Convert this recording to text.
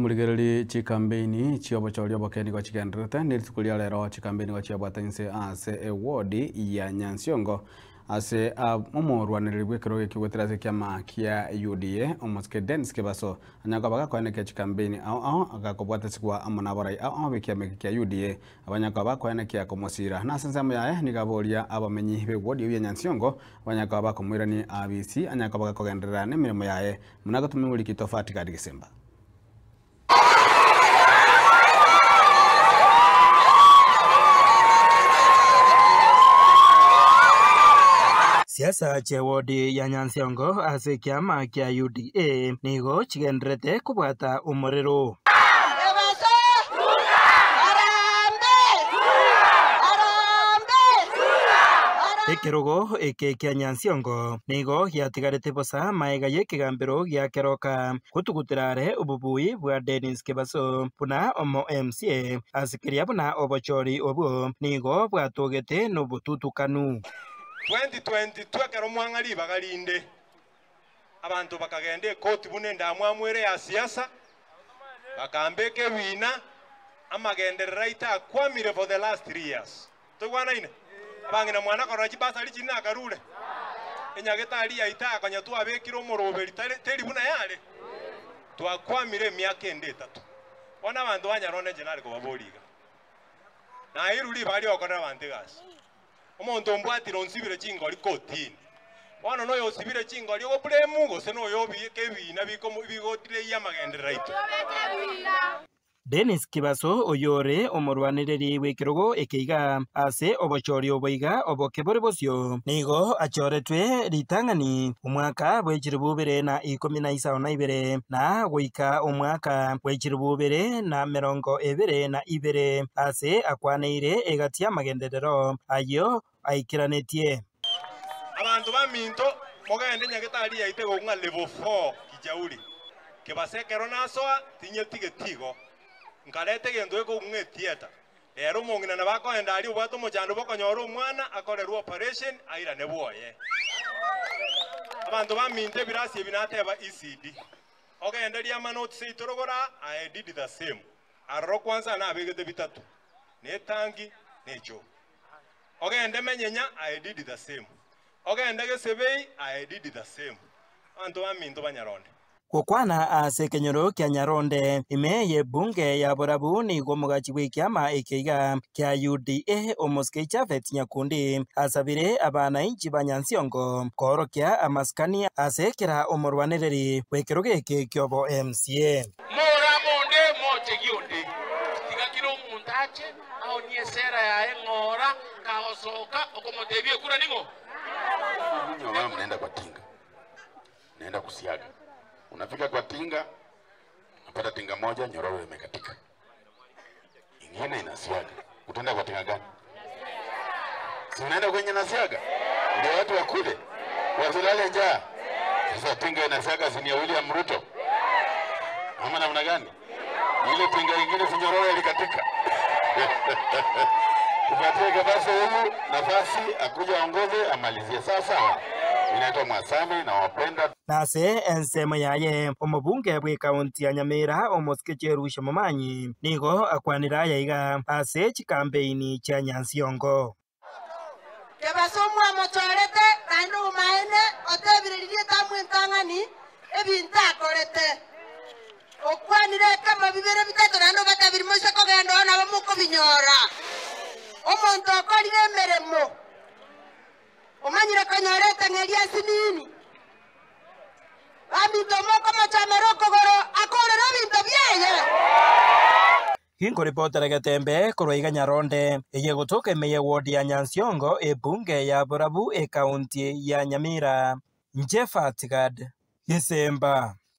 Muligereri chikambeni chiobochoria bokeni kwa chikenderete nilitukulia lero chikambeni kwa chiabwatanse ase ewodi ya Nyansiongo ase omorwaniriri bwekero gekigweterase kiama kia UDA omoske Dennis Kibaso anyako bagakoeneka chikambeni ao agakobwatasikwa amona borai ao bekiama kia UDA abanyako bakoeneka komosira nasensemo yae nigaboria abamenyi bewodi ya Nyansiongo abanyako bakomwirani abisi anyako bagakogenderera nemirimo yae munagotumwe muri kitofati kadi Gisemba. Siasa chewodi ya Nyansiongo ase kiama kia UDA nigo chigenderete kubwata umorero. Ekerogo eke kia Nyansiongo nigo giatigarete bosa maega yekigambiro giakeroka gutugutirare ububui bwa Dennis Kibaso buna omo MCA asikiria buna obochori obo nigo bwatugete nobututukanu 2020 twekero mwang'ali bagalinde abantu bakagende koti bunenda amwamwere ya siasa bakambeke wina amagenderera ita kwamire for the last 3 years tugwana ine abangina mwana koraji basali china karule enyageta ya ita akanya twabekiro moroberi teri buna yale twakwamire myaka ende 3 bona abantu banyarone general ko baboliga na iruli bali okona bante gas omuntu mbwatira onsibire chingoli kotini wana no yosibire chingoli go premu go seno yobike bina bigotire ya magenderera ito Dennis Kibaso oyore omorwanireri wekirogo ekeiga ase obochori oboiga obokebore bosio nigo achoretwe ritangani umwaka bwechiribubere na 12 na goika umwaka bwechiribubere na 22 ase akwaneire egatia magenderero ayo aikiranetie abantu baminto mogende nyagetari yaite go nga level 4 kijauri kebasekero nasoa tinye tigetigo nkarete gendo eko ng'e theater ero mongina na bakoenda ali ubwato mojando bokonyora omwana akorerwa operation aira ne boye abantu baminte birasi binateba ECD ogenda ria manoti seitorogora I did the same arro kwanza na abegete bitatu ne tangi necho ogenda menyenya I did the same ogenda gesebei I did the same abantu baminto banyaronde Kukwana ase kenyoro kia Nyaronde ime ye bunge ya borabu ni gomugachi wikiama ekeiga kia UDA omoske Chafet Nyakundi asabire abana inchi ba Nyansiongo korokia amaskani ase kira omorwanireri wekeroge kiobo MCA mora monde moche gionde tigakiro muntache au niesera ya engora kaosoka okomotebie kura ningo nyoga mnaenda kwa tinga naenda kusiaga. Unafika kwa tinga, unapata tinga moja nyororo imekatika. Ingine inasiaga. Utaenda kwa tinga gani? Si unaenda kwenye nasiaga? Ndio watu wakule. Wasilale njaa. Sasa tinga inasiaga si ni ya William Ruto. Ama namna gani? Ile tinga ingine si nyororo ilikatika. Tupatie Kibaso huyu nafasi akuja aongoze amalizie sawa. Inaitwa Mwasami na wapenda nase ensemo yaye omobunge bwe kaunti ya Nyamira omoske Cherusha Momanyi nigo akwanira yaiga ase chikampeni cha Nyansiongo Kibaso mwamochorete nandu maene otebiriririe tamwentangani ebinta akorete okwanire kama bibere bitatu nandu batabirimo kogenda ona bamuko binyora omonto akorire meremo omanyire kanyorete ngeria sinini Hingo ripotera Gatembe koroiga Nyaronde eye gutoka meye wodi ya Nyansiongo ebunge ya borabu kaunti ya Nyamira Jefferson Gisemba.